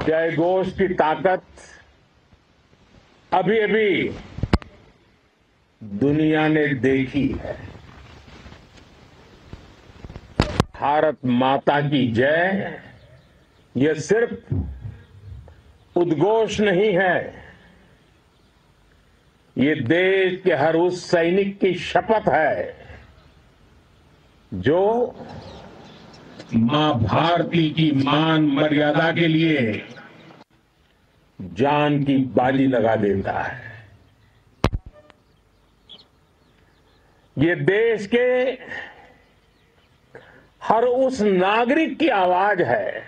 जय घोष की ताकत अभी अभी दुनिया ने देखी है। भारत माता की जय यह सिर्फ उद्घोष नहीं है, ये देश के हर उस सैनिक की शपथ है जो मां भारती की मान मर्यादा के लिए जान की बाजी लगा देता है। ये देश के हर उस नागरिक की आवाज है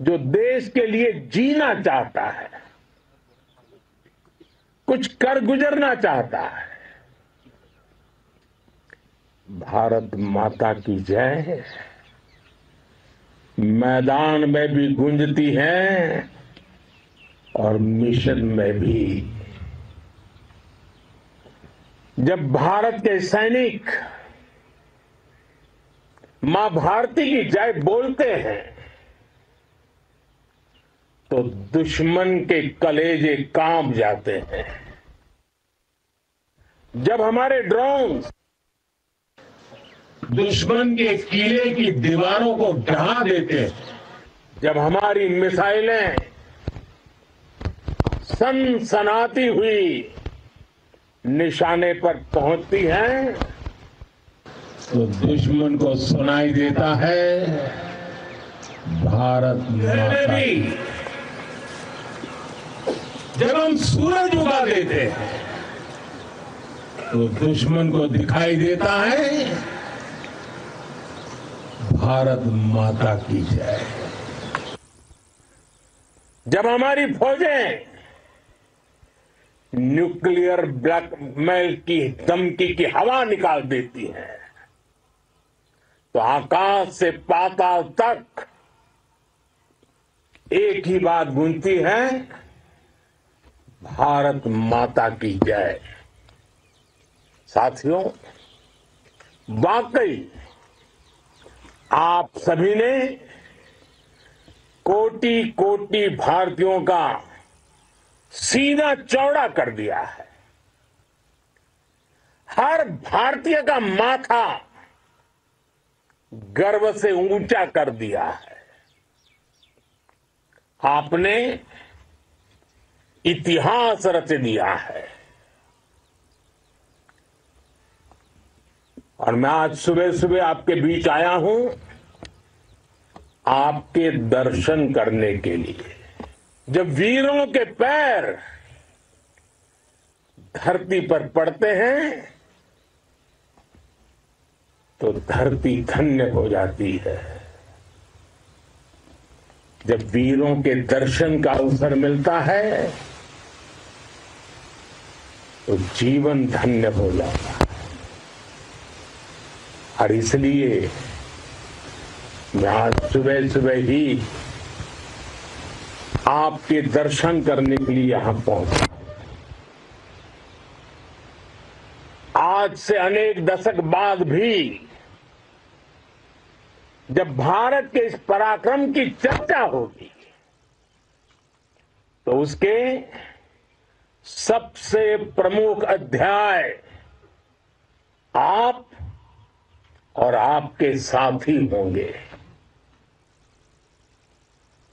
जो देश के लिए जीना चाहता है, कुछ कर गुजरना चाहता है। भारत माता की जय मैदान में भी गूंजती है और मिशन में भी। जब भारत के सैनिक मां भारती की जय बोलते हैं तो दुश्मन के कलेजे कांप जाते हैं। जब हमारे ड्रोन दुश्मन के किले की दीवारों को ढहा देते हैं, जब हमारी मिसाइलें सनसनाती हुई निशाने पर पहुंचती हैं तो दुश्मन को सुनाई देता है भारत माता। जब हम सूरज उगा देते हैं तो दुश्मन को दिखाई देता है भारत माता की जय। जब हमारी फौजें न्यूक्लियर ब्लैकमेल की धमकी की हवा निकाल देती हैं तो आकाश से पाताल तक एक ही बात गूंजती है, भारत माता की जय। साथियों, वाकई आप सभी ने कोटि कोटि भारतीयों का सीना चौड़ा कर दिया है। हर भारतीय का माथा गर्व से ऊंचा कर दिया है। आपने इतिहास रच दिया है। और मैं आज सुबह सुबह आपके बीच आया हूं आपके दर्शन करने के लिए। जब वीरों के पैर धरती पर पड़ते हैं तो धरती धन्य हो जाती है। जब वीरों के दर्शन का अवसर मिलता है तो जीवन धन्य हो जाता है। और इसलिए मैं आज सुबह सुबह ही आपके दर्शन करने के लिए यहां पहुंचा। आज से अनेक दशक बाद भी जब भारत के इस पराक्रम की चर्चा होगी तो उसके सबसे प्रमुख अध्याय आप और आपके साथी होंगे।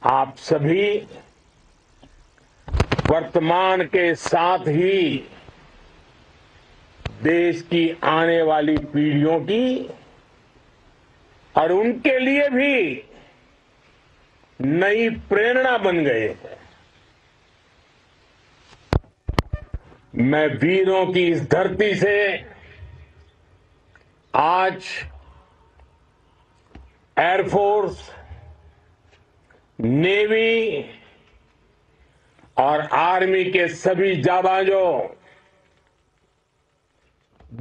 आप सभी वर्तमान के साथ ही देश की आने वाली पीढ़ियों की और उनके लिए भी नई प्रेरणा बन गए हैं। मैं वीरों की इस धरती से आज एयरफोर्स, नेवी और आर्मी के सभी जाबाजों,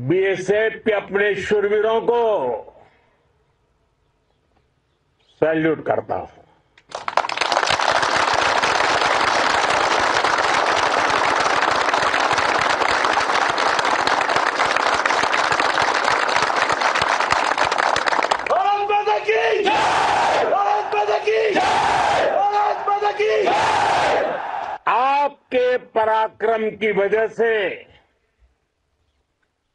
बीएसएफ के अपने शूरवीरों को सैल्यूट करता हूं। भारत माता की जय! भारत माता की जय! उनके पराक्रम की वजह से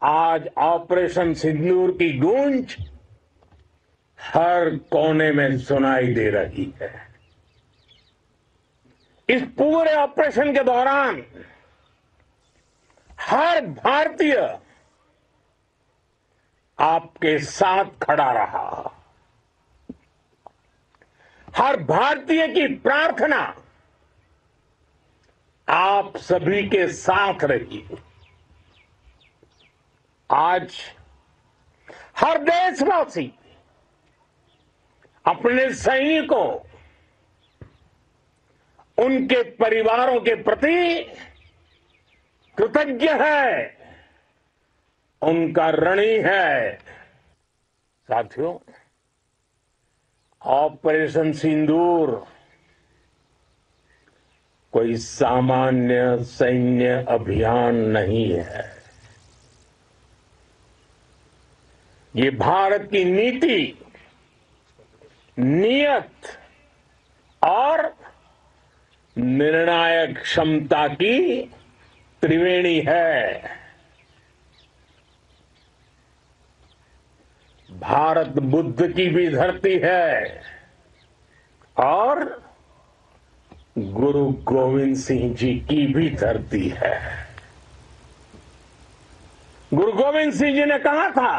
आज ऑपरेशन सिंदूर की गूंज हर कोने में सुनाई दे रही है। इस पूरे ऑपरेशन के दौरान हर भारतीय आपके साथ खड़ा रहा। हर भारतीय की प्रार्थना आप सभी के साथ रही। आज हर देशवासी अपने सैनिकों, उनके परिवारों के प्रति कृतज्ञ है, उनका ऋणी है। साथियों, ऑपरेशन सिंदूर कोई सामान्य सैन्य अभियान नहीं है। ये भारत की नीति, नियत और निर्णायक क्षमता की त्रिवेणी है। भारत बुद्ध की भी धरती है और गुरु गोविंद सिंह जी की भी धरती है। गुरु गोविंद सिंह जी ने कहा था,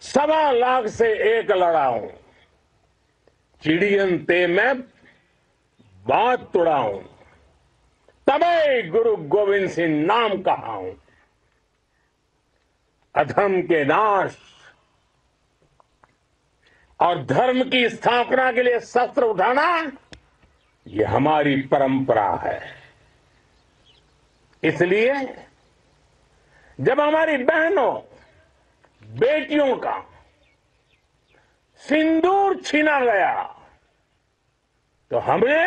1.25 लाख से एक लड़ाऊं, चिड़ियन ते मैं बात तुड़ाऊं, तबे गुरु गोविंद सिंह नाम कहाऊं। अधर्म के नाश और धर्म की स्थापना के लिए शस्त्र उठाना, ये हमारी परंपरा है। इसलिए जब हमारी बहनों, बेटियों का सिंदूर छीना गया, तो हमने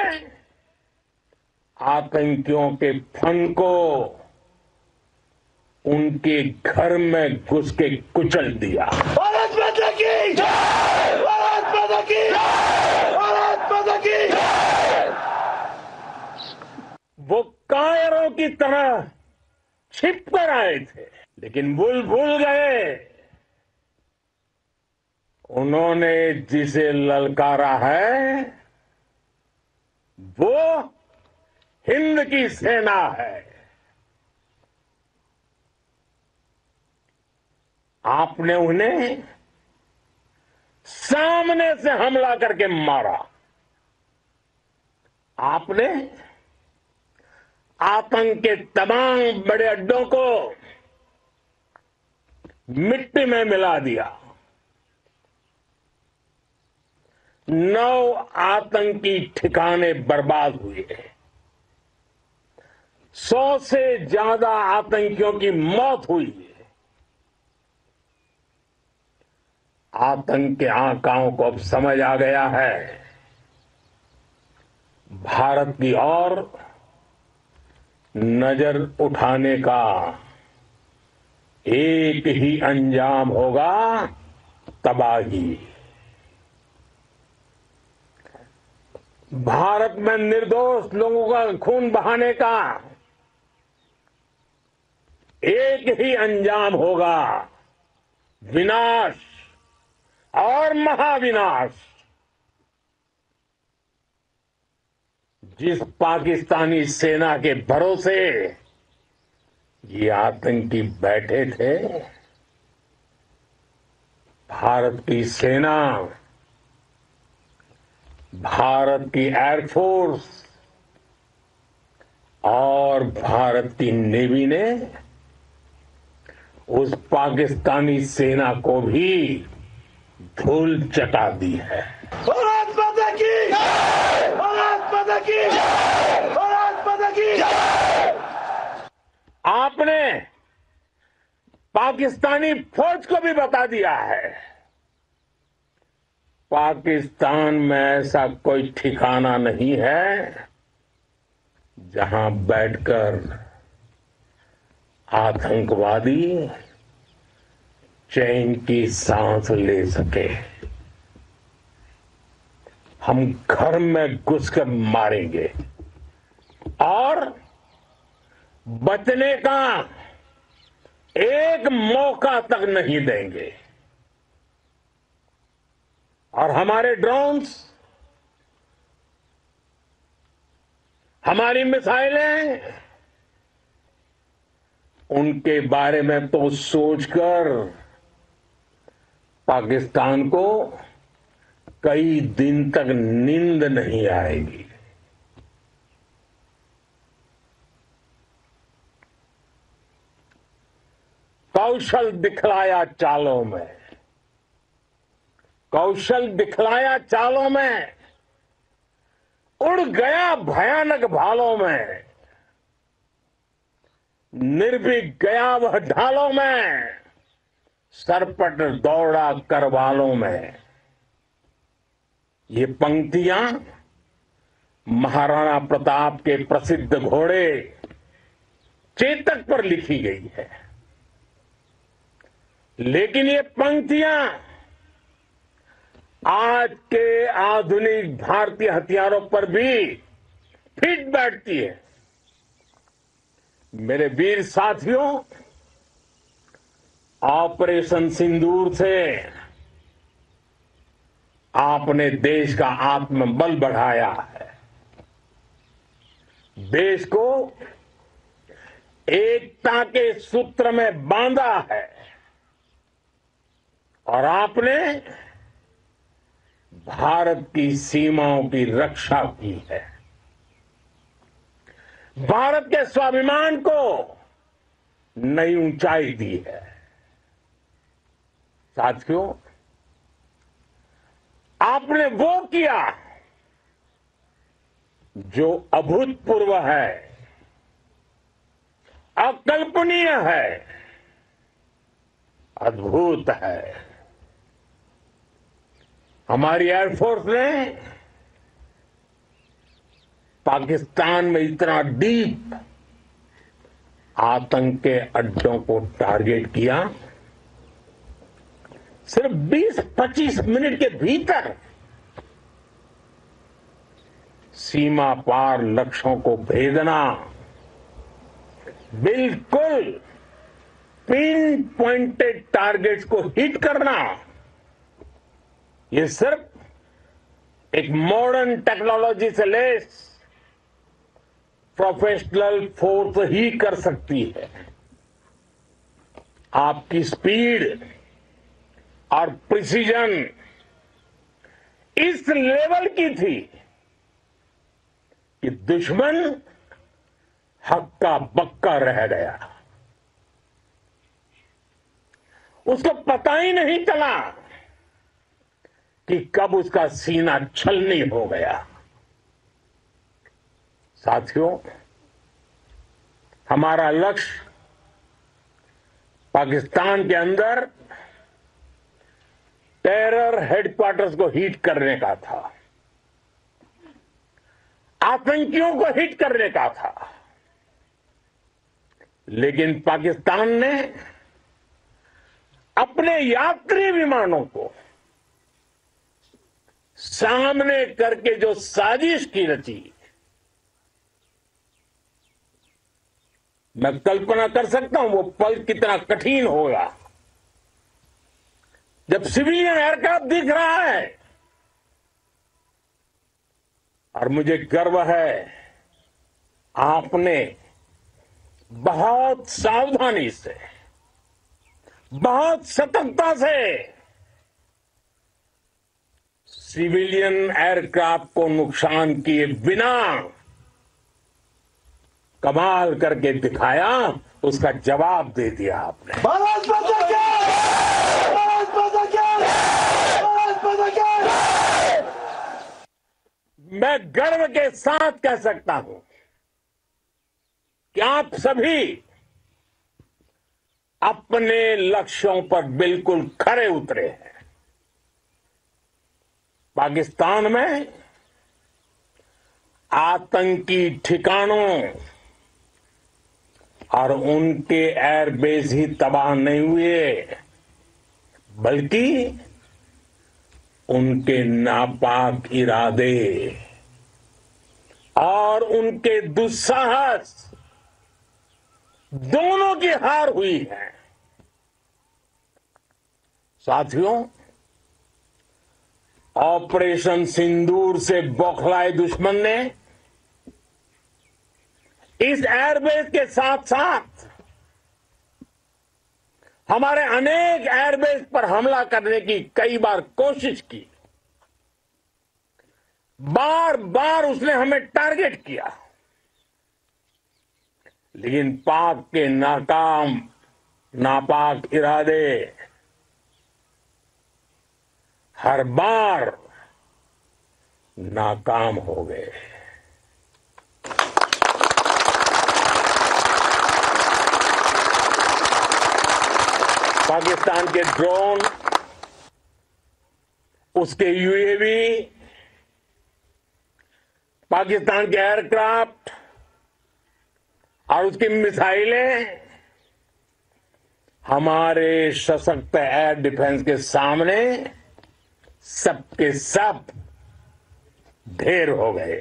आतंकियों के फन को उनके घर में घुस के कुचल दिया। भारत माता की जय! भारत माता की जय! भारत माता की जय! वो कायरों की तरह छिप कर आए थे, लेकिन भूल गए उन्होंने जिसे ललकारा है वो हिंद की सेना है। आपने उन्हें सामने से हमला करके मारा। आपने आतंक के तमाम बड़े अड्डों को मिट्टी में मिला दिया। 9 आतंकी ठिकाने बर्बाद हुए। 100 से ज्यादा आतंकियों की मौत हुई। आतंक के आकाओं को अब समझ आ गया है, भारत की ओर नजर उठाने का एक ही अंजाम होगा, तबाही। भारत में निर्दोष लोगों का खून बहाने का एक ही अंजाम होगा, विनाश और महाविनाश। जिस पाकिस्तानी सेना के भरोसे ये आतंकी बैठे थे, भारत की सेना, भारत की एयरफोर्स और भारत की नेवी ने उस पाकिस्तानी सेना को भी धूल चटा दी है। भारत माता की जय! भारत माता की जय! भारत माता की जय! आपने पाकिस्तानी फौज को भी बता दिया है, पाकिस्तान में ऐसा कोई ठिकाना नहीं है जहां बैठकर आतंकवादी चैन की सांस ले सके। हम घर में घुसकर मारेंगे और बचने का एक मौका तक नहीं देंगे। और हमारे ड्रोन्स, हमारी मिसाइलें, उनके बारे में तो सोचकर पाकिस्तान को कई दिन तक नींद नहीं आएगी। कौशल दिखलाया चालों में, कौशल दिखलाया चालों में, उड़ गया भयानक भालों में, निर्भीक गया वह ढालों में, सरपट दौड़ा करवालों में। ये पंक्तियां महाराणा प्रताप के प्रसिद्ध घोड़े चेतक पर लिखी गई है, लेकिन ये पंक्तियां आज के आधुनिक भारतीय हथियारों पर भी फिट बैठती है। मेरे वीर साथियों, ऑपरेशन सिंदूर से आपने देश का आत्मबल बढ़ाया है, देश को एकता के सूत्र में बांधा है, और आपने भारत की सीमाओं की रक्षा की है। भारत के स्वाभिमान को नई ऊंचाई दी है। साथियों, आपने वो किया जो अभूतपूर्व है, अकल्पनीय है, अद्भुत है। हमारी एयरफोर्स ने पाकिस्तान में इतना डीप आतंक के अड्डों को टारगेट किया, सिर्फ 20-25 मिनट के भीतर सीमा पार लक्ष्यों को भेदना, बिल्कुल पिन पॉइंटेड टारगेट्स को हिट करना, ये सिर्फ एक मॉडर्न टेक्नोलॉजी से लेस प्रोफेशनल फोर्स ही कर सकती है। आपकी स्पीड और प्रिसीजन इस लेवल की थी कि दुश्मन हक्का बक्का रह गया, उसको पता ही नहीं चला कि कब उसका सीना छलनी हो गया। साथियों, हमारा लक्ष्य पाकिस्तान के अंदर टेरर हेडक्वार्टर्स को हिट करने का था, आतंकियों को हिट करने का था, लेकिन पाकिस्तान ने अपने यात्री विमानों को सामने करके जो साजिश की रची, मैं कल्पना कर सकता हूं वो पल कितना कठिन होगा जब सिविलियन एयरक्राफ्ट दिख रहा है। और मुझे गर्व है, आपने बहुत सावधानी से, बहुत सतर्कता से सिविलियन एयरक्राफ्ट को नुकसान किए बिना कमाल करके दिखाया, उसका जवाब दे दिया आपने। भारत माता की जय! भारत माता की जय! भारत माता की जय! मैं गर्व के साथ कह सकता हूं कि आप सभी अपने लक्ष्यों पर बिल्कुल खरे उतरे हैं। पाकिस्तान में आतंकी ठिकानों और उनके एयरबेस ही तबाह नहीं हुए, बल्कि उनके नापाक इरादे और उनके दुस्साहस दोनों की हार हुई है। साथियों, ऑपरेशन सिंदूर से बौखलाए दुश्मन ने इस एयरबेस के साथ साथ हमारे अनेक एयरबेस पर हमला करने की कई बार कोशिश की। बार बार उसने हमें टारगेट किया, लेकिन पाक के नापाक इरादे हर बार नाकाम हो गए। पाकिस्तान के ड्रोन, उसके यूएवी, पाकिस्तान के एयरक्राफ्ट और उसकी मिसाइलें हमारे सशक्त एयर डिफेंस के सामने सबके सब ढेर हो गए।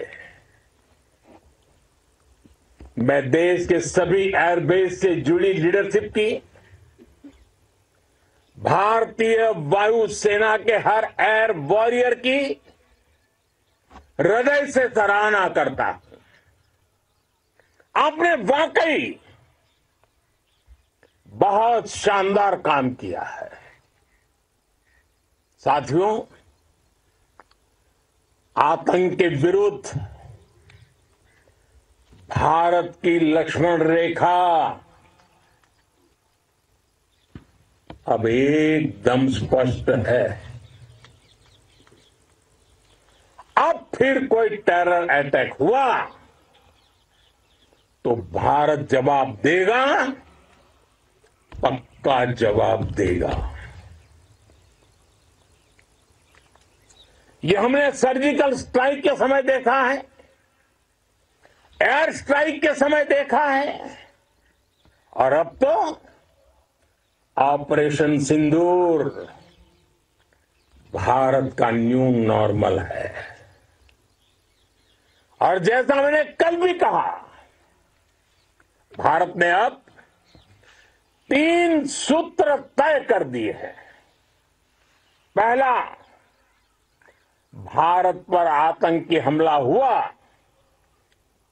मैं देश के सभी एयरबेस से जुड़ी लीडरशिप की, भारतीय वायुसेना के हर एयर वॉरियर की हृदय से सराहना करता हूं। आपने वाकई बहुत शानदार काम किया है। साथियों, आतंक के विरुद्ध भारत की लक्ष्मण रेखा अब एकदम स्पष्ट है। अब फिर कोई टेरर अटैक हुआ तो भारत जवाब देगा, पक्का जवाब देगा। ये हमने सर्जिकल स्ट्राइक के समय देखा है, एयर स्ट्राइक के समय देखा है, और अब तो ऑपरेशन सिंदूर भारत का न्यू नॉर्मल है। और जैसा मैंने कल भी कहा, भारत ने अब 3 सूत्र तय कर दिए हैं। पहला, भारत पर आतंकी हमला हुआ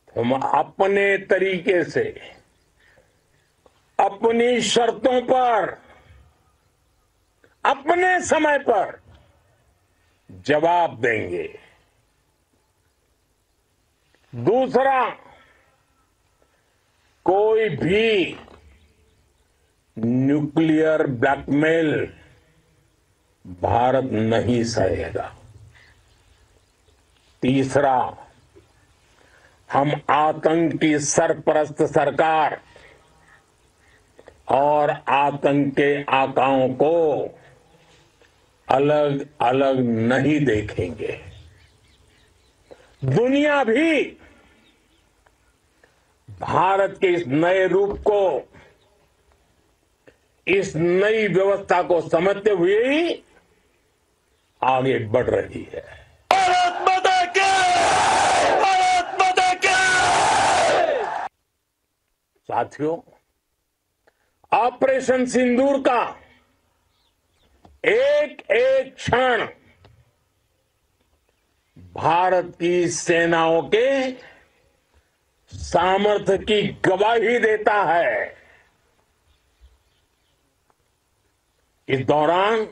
तो हम अपने तरीके से, अपनी शर्तों पर, अपने समय पर जवाब देंगे। दूसरा, कोई भी न्यूक्लियर ब्लैकमेल भारत नहीं सहेगा। तीसरा, हम आतंक की सरपरस्त सरकार और आतंक के आकाओं को अलग अलग नहीं देखेंगे। दुनिया भी भारत के इस नए रूप को, इस नई व्यवस्था को समझते हुए ही आगे बढ़ रही है। भारत माता की! भारत माता की! साथियों, ऑपरेशन सिंदूर का एक एक क्षण भारत की सेनाओं के सामर्थ्य की गवाही देता है। इस दौरान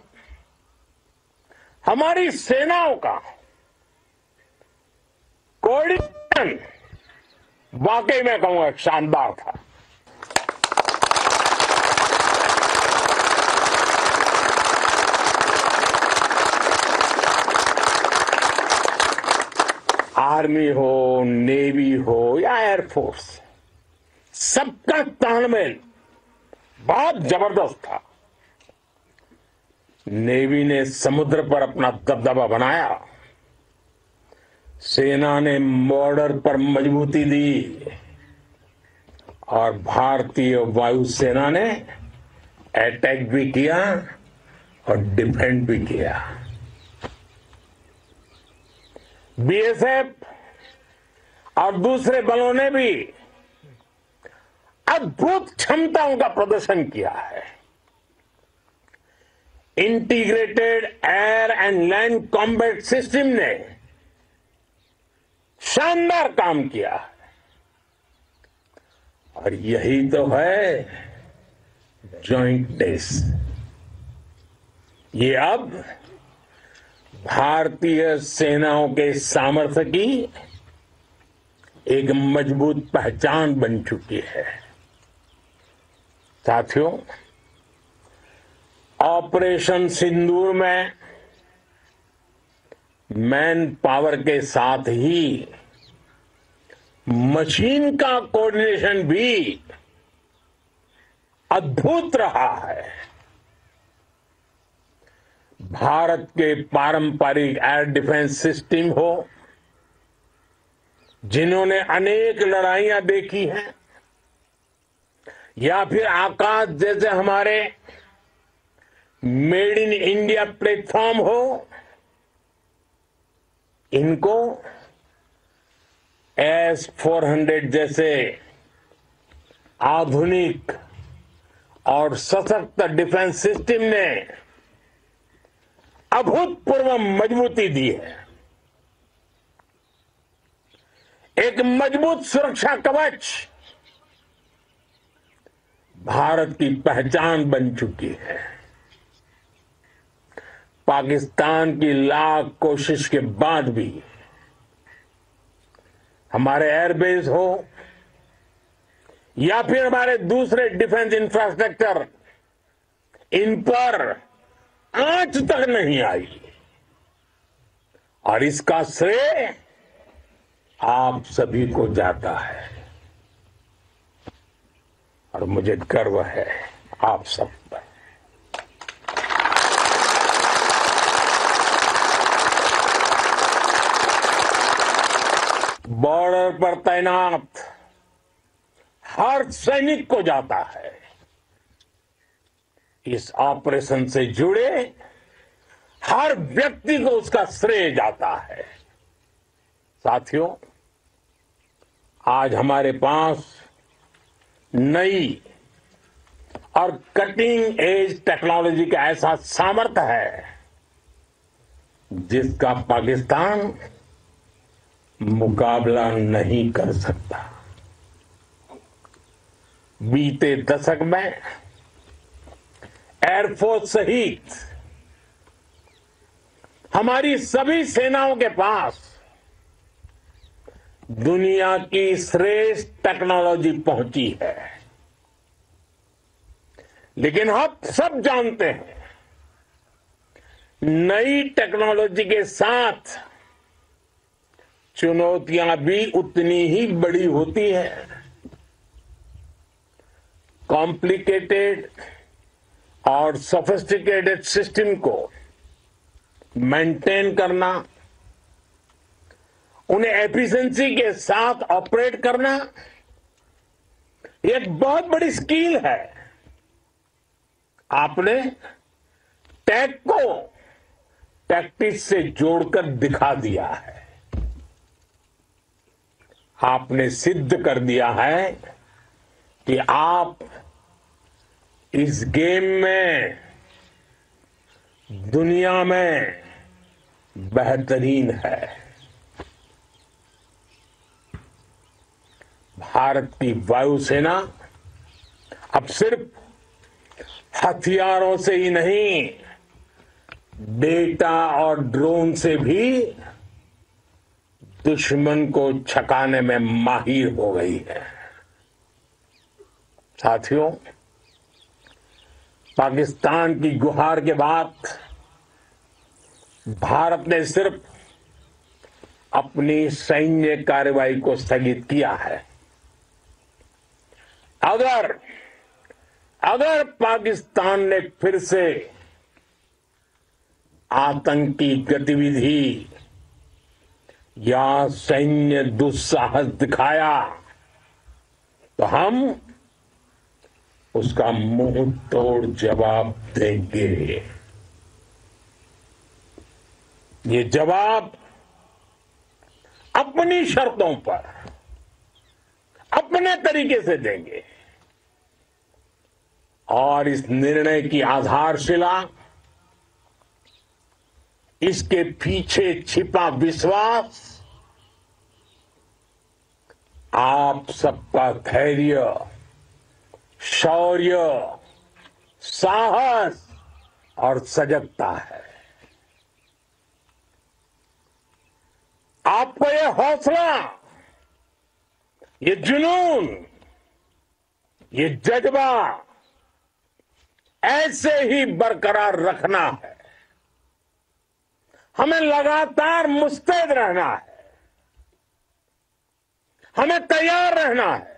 हमारी सेनाओं का कोऑर्डिनेशन वाकई में कहूंगा शानदार था। आर्मी हो, नेवी हो या एयरफोर्स, सबका तालमेल बहुत जबरदस्त था। नेवी ने समुद्र पर अपना दबदबा बनाया, सेना ने बॉर्डर पर मजबूती दी और भारतीय वायुसेना ने अटैक भी किया और डिफेंड भी किया। बीएसएफ और दूसरे बलों ने भी अद्भुत क्षमताओं का प्रदर्शन किया है। Integrated air and land combat system ने शानदार काम किया है और यही तो है जॉइंट बेस। ये अब भारतीय सेनाओं के सामर्थ्य की एक मजबूत पहचान बन चुकी है। साथियों, ऑपरेशन सिंदूर में मैन पावर के साथ ही मशीन का कोऑर्डिनेशन भी अद्भुत रहा है। भारत के पारंपरिक एयर डिफेंस सिस्टम हो, जिन्होंने अनेक लड़ाइयां देखी हैं, या फिर आकाश जैसे हमारे मेड इन इंडिया प्लेटफॉर्म हो, इनको S-400 जैसे आधुनिक और सशक्त डिफेंस सिस्टम ने अभूतपूर्व मजबूती दी है। एक मजबूत सुरक्षा कवच भारत की पहचान बन चुकी है। पाकिस्तान की लाख कोशिश के बाद भी हमारे एयरबेस हो या फिर हमारे दूसरे डिफेंस इंफ्रास्ट्रक्चर, इन पर आंच तक नहीं आई और इसका श्रेय आप सभी को जाता है और मुझे गर्व है आप सब पर। बॉर्डर पर तैनात हर सैनिक को जाता है। इस ऑपरेशन से जुड़े हर व्यक्ति को उसका श्रेय जाता है। साथियों, आज हमारे पास नई और कटिंग एज टेक्नोलॉजी का ऐसा सामर्थ्य है जिसका पाकिस्तान मुकाबला नहीं कर सकता। बीते दशक में एयरफोर्स सहित हमारी सभी सेनाओं के पास दुनिया की श्रेष्ठ टेक्नोलॉजी पहुंची है, लेकिन हम सब जानते हैं नई टेक्नोलॉजी के साथ चुनौतियां भी उतनी ही बड़ी होती है। कॉम्प्लिकेटेड और सोफिस्टिकेटेड सिस्टम को मेंटेन करना, उन्हें एफिशिएंसी के साथ ऑपरेट करना एक बहुत बड़ी स्किल है। आपने टेक को टैक्टिक्स से जोड़कर दिखा दिया है। आपने सिद्ध कर दिया है कि आप इस गेम में दुनिया में बेहतरीन है। भारत की वायुसेना अब सिर्फ हथियारों से ही नहीं, डेटा और ड्रोन से भी दुश्मन को छकाने में माहिर हो गई है। साथियों, पाकिस्तान की गुहार के बाद भारत ने सिर्फ अपनी सैन्य कार्रवाई को स्थगित किया है। अगर पाकिस्तान ने फिर से आतंकी गतिविधि या सैन्य दुस्साहस दिखाया तो हम उसका मुंह तोड़ जवाब देंगे। ये जवाब अपनी शर्तों पर अपने तरीके से देंगे और इस निर्णय की आधारशिला इसके पीछे छिपा विश्वास आप सबका धैर्य, शौर्य, साहस और सजगता है। आपको ये हौसला, ये जुनून, ये जज्बा ऐसे ही बरकरार रखना है। हमें लगातार मुस्तैद रहना है, हमें तैयार रहना है।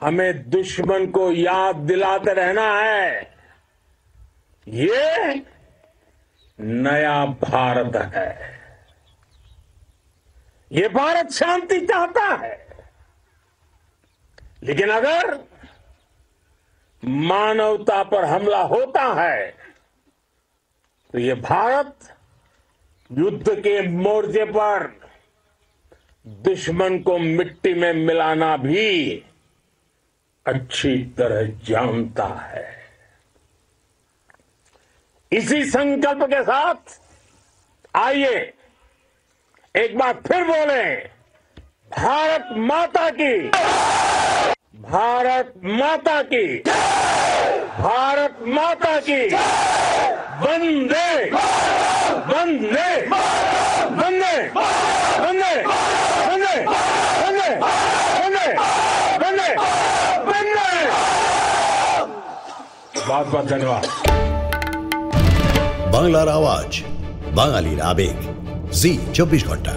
हमें दुश्मन को याद दिलाते रहना है, ये नया भारत है। ये भारत शांति चाहता है, लेकिन अगर मानवता पर हमला होता है तो ये भारत युद्ध के मोर्चे पर दुश्मन को मिट्टी में मिलाना भी अच्छी तरह जानता है। इसी संकल्प के साथ आइए एक बार फिर बोले, भारत माता की, भारत माता की, भारत माता की, वंदे वंदे वंदे वंदे वंदे वंदे वंदे वंदे वंदे। बहुत बहुत धन्यवाद। বাংলার আওয়াজ, বাঙালির আবেগ, জি 24 ঘন্টা।